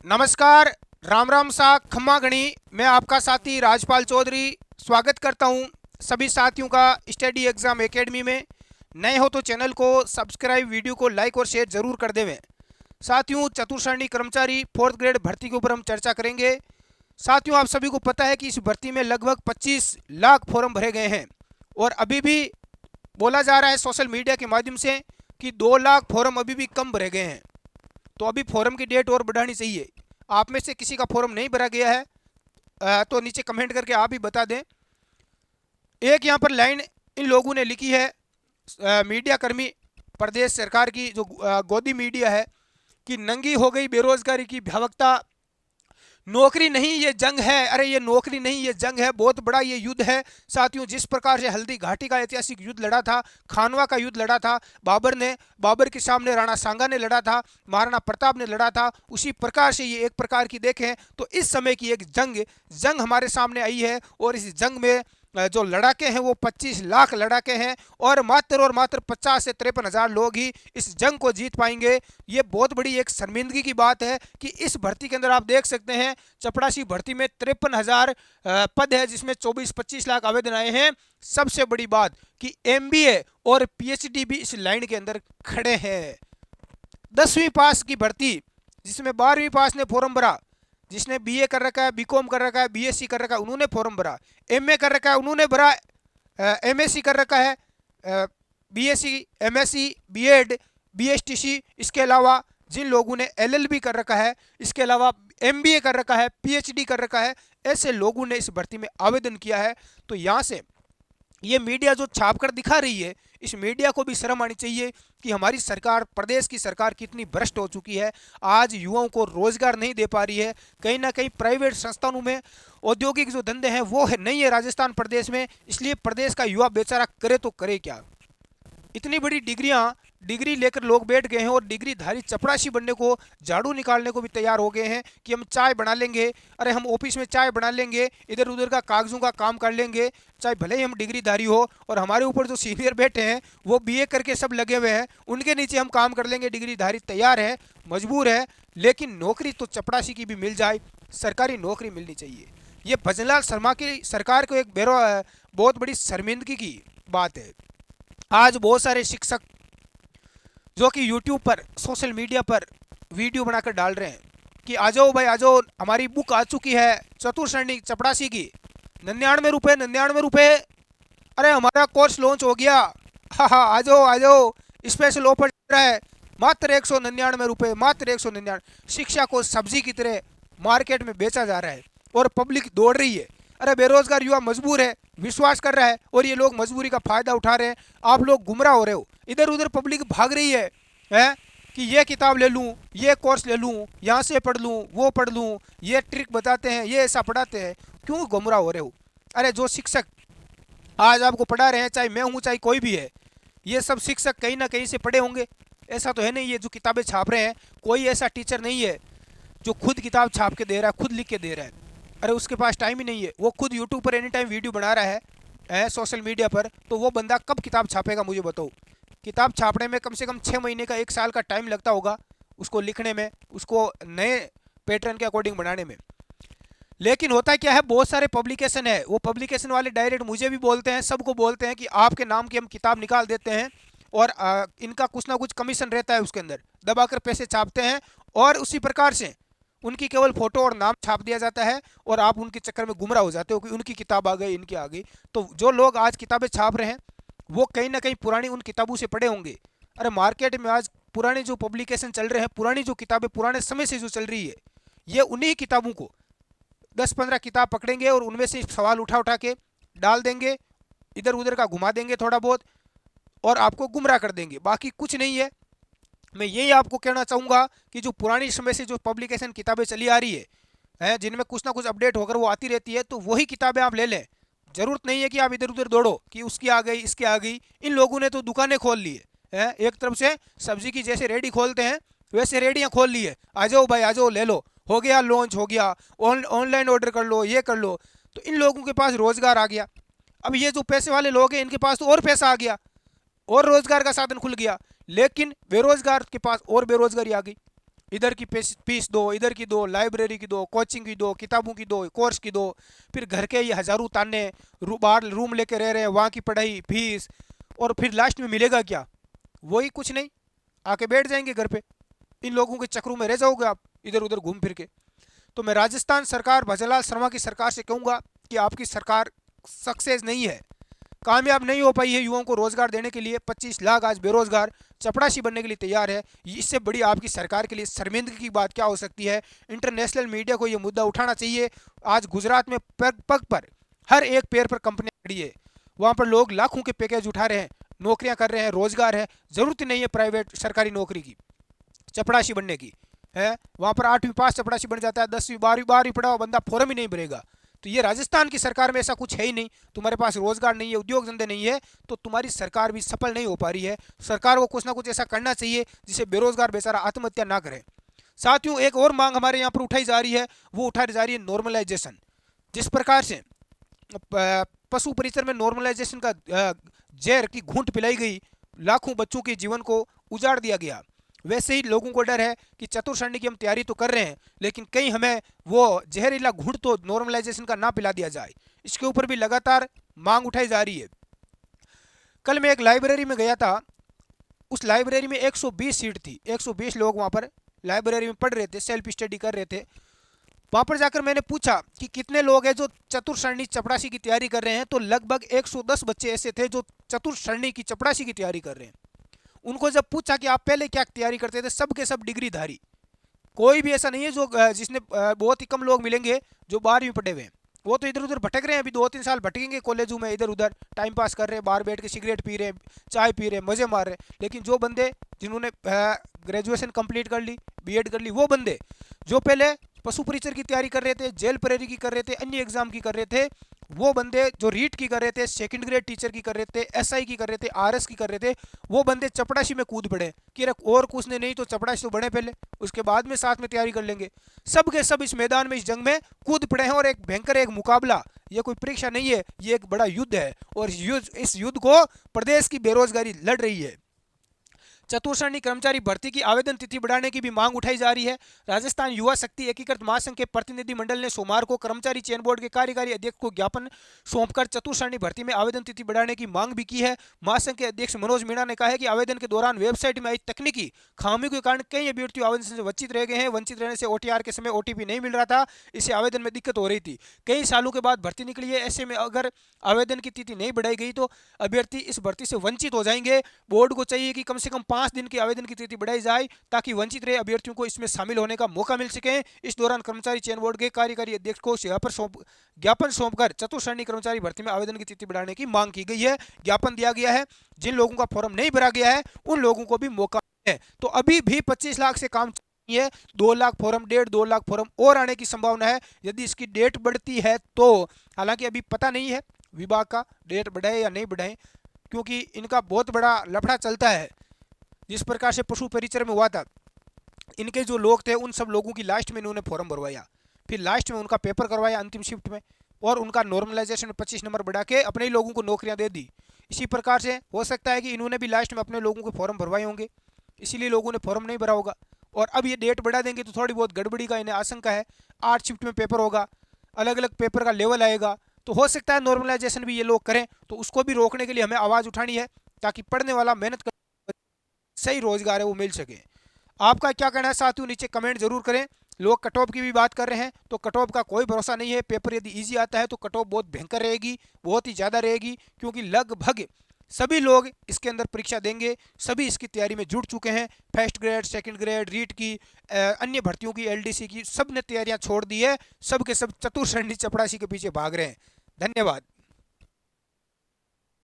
नमस्कार। राम राम सा खम्मा गणी। मैं आपका साथी राजपाल चौधरी स्वागत करता हूं सभी साथियों का स्टडी एग्जाम एकेडमी में। नए हो तो चैनल को सब्सक्राइब, वीडियो को लाइक और शेयर जरूर कर देवें। साथियों, चतुर्श्रेणी कर्मचारी फोर्थ ग्रेड भर्ती के ऊपर हम चर्चा करेंगे। साथियों, आप सभी को पता है कि इस भर्ती में लगभग 25 लाख फॉर्म भरे गए हैं और अभी भी बोला जा रहा है सोशल मीडिया के माध्यम से कि 2 लाख फॉर्म अभी भी कम भरे गए हैं। तो अभी फॉर्म की डेट और बढ़ानी चाहिए। आप में से किसी का फॉर्म नहीं भरा गया है तो नीचे कमेंट करके आप ही बता दें। एक यहाँ पर लाइन इन लोगों ने लिखी है, मीडिया कर्मी प्रदेश सरकार की जो गोदी मीडिया है, कि नंगी हो गई बेरोजगारी की भयावकता। नौकरी नहीं ये जंग है। अरे ये नौकरी नहीं ये जंग है, बहुत बड़ा ये युद्ध है। साथियों, जिस प्रकार से हल्दी घाटी का ऐतिहासिक युद्ध लड़ा था, खानवा का युद्ध लड़ा था, बाबर के सामने राणा सांगा ने लड़ा था, महाराणा प्रताप ने लड़ा था, उसी प्रकार से ये एक प्रकार की देखें तो इस समय की एक जंग हमारे सामने आई है। और इस जंग में जो लड़ाके हैं वो 25 लाख लड़ाके हैं और मात्र 50 से 53 हज़ार लोग ही इस जंग को जीत पाएंगे। ये बहुत बड़ी एक शर्मिंदगी की बात है कि इस भर्ती के अंदर आप देख सकते हैं चपरासी भर्ती में 53 हज़ार पद है, जिसमें 24-25 लाख आवेदन आए हैं। सबसे बड़ी बात कि एमबीए और पीएचडी भी इस लाइन के अंदर खड़े हैं। 10वीं पास की भर्ती, जिसमें 12वीं पास ने फॉर्म भरा, जिसने बीए कर रखा है, बीकॉम कर रखा है, बीएससी कर रखा है, उन्होंने फॉर्म भरा। एमए कर रखा है उन्होंने भरा, एमएससी कर रखा है, बीएससी, एमएससी, बीएड, बीएसटीसी, इसके अलावा जिन लोगों ने एलएलबी कर रखा है, इसके अलावा एमबीए कर रखा है, पीएचडी कर रखा है, ऐसे लोगों ने इस भर्ती में आवेदन किया है। तो यहाँ से ये मीडिया जो छाप कर दिखा रही है, इस मीडिया को भी शर्म आनी चाहिए कि हमारी सरकार, प्रदेश की सरकार कितनी भ्रष्ट हो चुकी है। आज युवाओं को रोजगार नहीं दे पा रही है। कहीं ना कहीं प्राइवेट संस्थानों में औद्योगिक जो धंधे हैं वो है नहीं है राजस्थान प्रदेश में। इसलिए प्रदेश का युवा बेचारा करे तो करे क्या। इतनी बड़ी डिग्री लेकर लोग बैठ गए हैं और डिग्रीधारी चपरासी बनने को, झाड़ू निकालने को भी तैयार हो गए हैं कि हम चाय बना लेंगे। अरे हम ऑफिस में चाय बना लेंगे, इधर उधर का कागजों का काम कर लेंगे, चाहे भले ही हम डिग्रीधारी हो। और हमारे ऊपर जो सीनियर बैठे हैं वो बीए करके सब लगे हुए हैं, उनके नीचे हम काम कर लेंगे। डिग्रीधारी तैयार है, मजबूर है, लेकिन नौकरी तो चपरासी की भी मिल जाए, सरकारी नौकरी मिलनी चाहिए। ये भजनलाल शर्मा की सरकार को एक बहुत बड़ी शर्मिंदगी की बात है। आज बहुत सारे शिक्षक जो कि यूट्यूब पर, सोशल मीडिया पर वीडियो बनाकर डाल रहे हैं कि आ जाओ भाई आ जाओ, हमारी बुक आ चुकी है चतुर्श्रेणी चपरासी की, 99 रुपये, 99 रुपये। अरे हमारा कोर्स लॉन्च हो गया, हाँ हाँ आ जाओ आ जाओ, स्पेशल ऑफर चल रहा है, मात्र 199 रुपये, मात्र 199। शिक्षा को सब्जी की तरह मार्केट में बेचा जा रहा है और पब्लिक दौड़ रही है। अरे बेरोजगार युवा मजबूर है, विश्वास कर रहा है और ये लोग मजबूरी का फायदा उठा रहे हैं। आप लोग गुमराह हो रहे हो। इधर उधर पब्लिक भाग रही है कि ये किताब ले लूँ, ये कोर्स ले लूँ, यहाँ से पढ़ लूँ, वो पढ़ लूँ, ये ट्रिक बताते हैं, ये ऐसा पढ़ाते हैं। क्यों गुमराह हो रहे हो? अरे जो शिक्षक आज आपको पढ़ा रहे हैं, चाहे मैं हूँ चाहे कोई भी है, ये सब शिक्षक कहीं ना कहीं से पढ़े होंगे। ऐसा तो है नहीं ये जो किताबें छाप रहे हैं, कोई ऐसा टीचर नहीं है जो खुद किताब छाप के दे रहा है, खुद लिख के दे रहा है। अरे उसके पास टाइम ही नहीं है, वो खुद यूट्यूब पर एनी टाइम वीडियो बना रहा है सोशल मीडिया पर। तो वो बंदा कब किताब छापेगा मुझे बताओ। किताब छापने में कम से कम 6 महीने का, 1 साल का टाइम लगता होगा उसको लिखने में, उसको नए पैटर्न के अकॉर्डिंग बनाने में। लेकिन होता क्या है, बहुत सारे पब्लिकेशन है, वो पब्लिकेशन वाले डायरेक्ट मुझे भी बोलते हैं, सबको बोलते हैं कि आपके नाम की हम किताब निकाल देते हैं और इनका कुछ ना कुछ कमीशन रहता है, उसके अंदर दबाकर पैसे छापते हैं और उसी प्रकार से उनकी केवल फोटो और नाम छाप दिया जाता है और आप उनके चक्कर में गुमराह हो जाते हो कि उनकी किताब आ गई, इनकी आ गई। तो जो लोग आज किताबें छाप रहे हैं वो कहीं ना कहीं पुरानी उन किताबों से पढ़े होंगे। अरे मार्केट में आज पुराने जो पब्लिकेशन चल रहे हैं, पुरानी जो किताबें पुराने समय से जो चल रही है, ये उन्हीं किताबों को 10-15 किताब पकड़ेंगे और उनमें से सवाल उठा उठा के डाल देंगे, इधर उधर का घुमा देंगे थोड़ा बहुत और आपको गुमराह कर देंगे, बाकी कुछ नहीं है। मैं यही आपको कहना चाहूँगा कि जो पुरानी समय से जो पब्लिकेशन किताबें चली आ रही है जिनमें कुछ ना कुछ अपडेट होकर वो आती रहती है, तो वही किताबें आप ले लें। ज़रूरत नहीं है कि आप इधर उधर दौड़ो कि उसकी आ गई, इसकी आ गई। इन लोगों ने तो दुकानें खोल ली है, एक तरफ से सब्जी की जैसे रेडी खोलते हैं वैसे रेडियाँ खोल ली है। आ जाओ भाई आ जाओ, ले लो, हो गया लॉन्च, हो गया, ऑनलाइन ऑर्डर कर लो, ये कर लो। तो इन लोगों के पास रोज़गार आ गया। अब ये जो पैसे वाले लोग हैं इनके पास तो और पैसा आ गया और रोज़गार का साधन खुल गया, लेकिन बेरोजगार के पास और बेरोजगारी आ गई। इधर की फीस दो, इधर की दो, लाइब्रेरी की दो, कोचिंग की दो, किताबों की दो, कोर्स की दो, फिर घर के ये हजारों ताने, बाहर रूम लेके रह रहे हैं, वहाँ की पढ़ाई फीस, और फिर लास्ट में मिलेगा क्या? वही कुछ नहीं, आके बैठ जाएंगे घर पे। इन लोगों के चक्रों में रह जाओगे आप, इधर उधर घूम फिर के। तो मैं राजस्थान सरकार, भजनलाल शर्मा की सरकार से कहूँगा कि आपकी सरकार सक्सेस नहीं है, कामयाब नहीं हो पाई है युवाओं को रोजगार देने के लिए। 25 लाख आज बेरोजगार चपड़ासी बनने के लिए तैयार है। इससे बड़ी आपकी सरकार के लिए शर्मिंदगी की बात क्या हो सकती है? इंटरनेशनल मीडिया को यह मुद्दा उठाना चाहिए। आज गुजरात में पग पग पर, हर एक पैर पर कंपनियां खड़ी है, वहाँ पर लोग लाखों के पैकेज उठा रहे हैं, नौकरियां कर रहे हैं, रोजगार है। जरूरत नहीं है प्राइवेट सरकारी नौकरी की, चपड़ासी बनने की है। वहाँ पर 8वीं पास चपड़ासी बन जाता है, 10वीं 12वीं 12वीं पढ़ा हुआ बंदा फॉर्म ही नहीं भरेगा। तो ये राजस्थान की सरकार में ऐसा कुछ है ही नहीं। तुम्हारे पास रोजगार नहीं है, उद्योग धंधे नहीं है, तो तुम्हारी सरकार भी सफल नहीं हो पा रही है। सरकार को कुछ ना कुछ ऐसा करना चाहिए जिससे बेरोजगार बेचारा आत्महत्या ना करे। साथियों, एक और मांग हमारे यहाँ पर उठाई जा रही है, वो उठाई जा रही है नॉर्मलाइजेशन। जिस प्रकार से पशु परिसर में नॉर्मलाइजेशन का जहर की घूंट पिलाई गई, लाखों बच्चों के जीवन को उजाड़ दिया गया, वैसे ही लोगों को डर है कि चतुर्श्रेणी की हम तैयारी तो कर रहे हैं, लेकिन कहीं हमें वो जहरीला घूंट तो नॉर्मलाइजेशन का ना पिला दिया जाए। इसके ऊपर भी लगातार मांग उठाई जा रही है। कल मैं एक लाइब्रेरी में गया था, उस लाइब्रेरी में 120 सीट थी, 120 लोग वहाँ पर लाइब्रेरी में पढ़ रहे थे, सेल्फ स्टडी कर रहे थे। वहाँ पर जाकर मैंने पूछा कि कितने लोग हैं जो चतुर्श्रेणी चपड़ासी की तैयारी कर रहे हैं, तो लगभग 110 बच्चे ऐसे थे जो चतुर्श्रेणी की चपड़ासी की तैयारी कर रहे हैं। उनको जब पूछा कि आप पहले क्या तैयारी करते थे, सब के सब डिग्रीधारी। कोई भी ऐसा नहीं है जो जिसने, बहुत ही कम लोग मिलेंगे जो 12वीं पढ़े हुए हैं। वो तो इधर उधर भटक रहे हैं, अभी 2-3 साल भटकेंगे कॉलेजों में, इधर उधर टाइम पास कर रहे हैं, बाहर बैठ के सिगरेट पी रहे हैं, चाय पी रहे हैं, मजे मार रहे हैं। लेकिन जो बंदे जिन्होंने ग्रेजुएशन कंप्लीट कर ली, बीएड कर ली, वो बंदे जो पहले पशु परिचर की तैयारी कर रहे थे, जेल प्रेरी की कर रहे थे, अन्य एग्जाम की कर रहे थे, वो बंदे जो रीट की कर रहे थे, सेकंड ग्रेड टीचर की कर रहे थे, एसआई की कर रहे थे, आरएस की कर रहे थे, वो बंदे चपड़ासी में कूद पड़े कि और कुछ ने नहीं तो चपड़ासी तो बने पहले, उसके बाद में साथ में तैयारी कर लेंगे। सब के सब इस मैदान में, इस जंग में कूद पड़े हैं, और एक भयंकर एक मुकाबला, ये कोई परीक्षा नहीं है, ये एक बड़ा युद्ध है, और इस युद्ध को प्रदेश की बेरोजगारी लड़ रही है। चतुर्श्रेणी कर्मचारी भर्ती की आवेदन तिथि बढ़ाने की भी मांग उठाई जा रही है। राजस्थान युवा शक्ति एकीकृत महासंघ के प्रतिनिधि मंडल ने सोमवार को कर्मचारी चयन बोर्ड के कार्यकारी अध्यक्ष को ज्ञापन सौंपकर चतुर्श्रेणी भर्ती में आवेदन तिथि बढ़ाने की मांग भी की है। महासंघ के अध्यक्ष मनोज मीणा ने कहा है कि आवेदन के दौरान वेबसाइट में आई तकनीकी खामियों के कारण कई अभ्यर्थी आवेदन से वंचित रह गए हैं। वंचित रहने से ओटीआर के समय ओटीपी नहीं मिल रहा था, इससे आवेदन में दिक्कत हो रही थी। कई सालों के बाद भर्ती निकली है, ऐसे में अगर आवेदन की तिथि नहीं बढ़ाई गई तो अभ्यर्थी इस भर्ती से वंचित हो जाएंगे। बोर्ड को चाहिए कि कम से कम 5 दिन की आवेदन की तिथि बढ़ाई जाए ताकि वंचित रहे अभ्यर्थियों को इसमें शामिल होने का मौका मिल सके। इस दौरान कर्मचारी चयन बोर्ड के कार्यकारी अध्यक्ष को ज्ञापन सौंपकर चतुर्श्रेणी कर्मचारी भर्ती में आवेदन की तिथि बढ़ाने की मांग की गई है। ज्ञापन दिया गया है, जिन लोगों का फॉर्म नहीं भरा गया है उन लोगों को भी मौका है। तो अभी भी 25 लाख से काम है, 2 लाख फॉर्म, 1.5-2 लाख फॉर्म और आने की संभावना है यदि इसकी डेट बढ़ती है तो। हालांकि अभी पता नहीं है विभाग का डेट बढ़ाए या नहीं बढ़ाए, क्योंकि इनका बहुत बड़ा लफड़ा चलता है। जिस प्रकार से पशु परिचर में हुआ था, इनके जो लोग थे उन सब लोगों की लास्ट में इन्होंने फॉर्म भरवाया, फिर लास्ट में उनका पेपर करवाया अंतिम शिफ्ट में, और उनका नॉर्मलाइजेशन में 25 नंबर बढ़ा के अपने ही लोगों को नौकरियां दे दी। इसी प्रकार से हो सकता है कि इन्होंने भी लास्ट में अपने लोगों को फॉर्म भरवाए होंगे, इसीलिए लोगों ने फॉर्म नहीं भरा होगा। और अब ये डेट बढ़ा देंगे तो थोड़ी बहुत गड़बड़ी का इन्हें आशंका है। 8 शिफ्ट में पेपर होगा, अलग अलग पेपर का लेवल आएगा, तो हो सकता है नॉर्मलाइजेशन भी ये लोग करें। तो उसको भी रोकने के लिए हमें आवाज़ उठानी है ताकि पढ़ने वाला, मेहनत कर सही रोजगार है वो मिल सके। आपका क्या कहना है साथियों, नीचे कमेंट जरूर करें। लोग कट ऑफ की भी बात कर रहे हैं, तो कट ऑफ का कोई भरोसा नहीं है। पेपर यदि इजी आता है तो कट ऑफ बहुत भयंकर रहेगी, बहुत ही ज़्यादा रहेगी, क्योंकि लगभग सभी लोग इसके अंदर परीक्षा देंगे, सभी इसकी तैयारी में जुट चुके हैं। First grade, second grade, REET की, अन्य भर्तियों की, एलडीसी की, सब ने तैयारियां छोड़ दी है। सब के सब चतुर्श्रेणी चपड़ासी के पीछे भाग रहे हैं। धन्यवाद।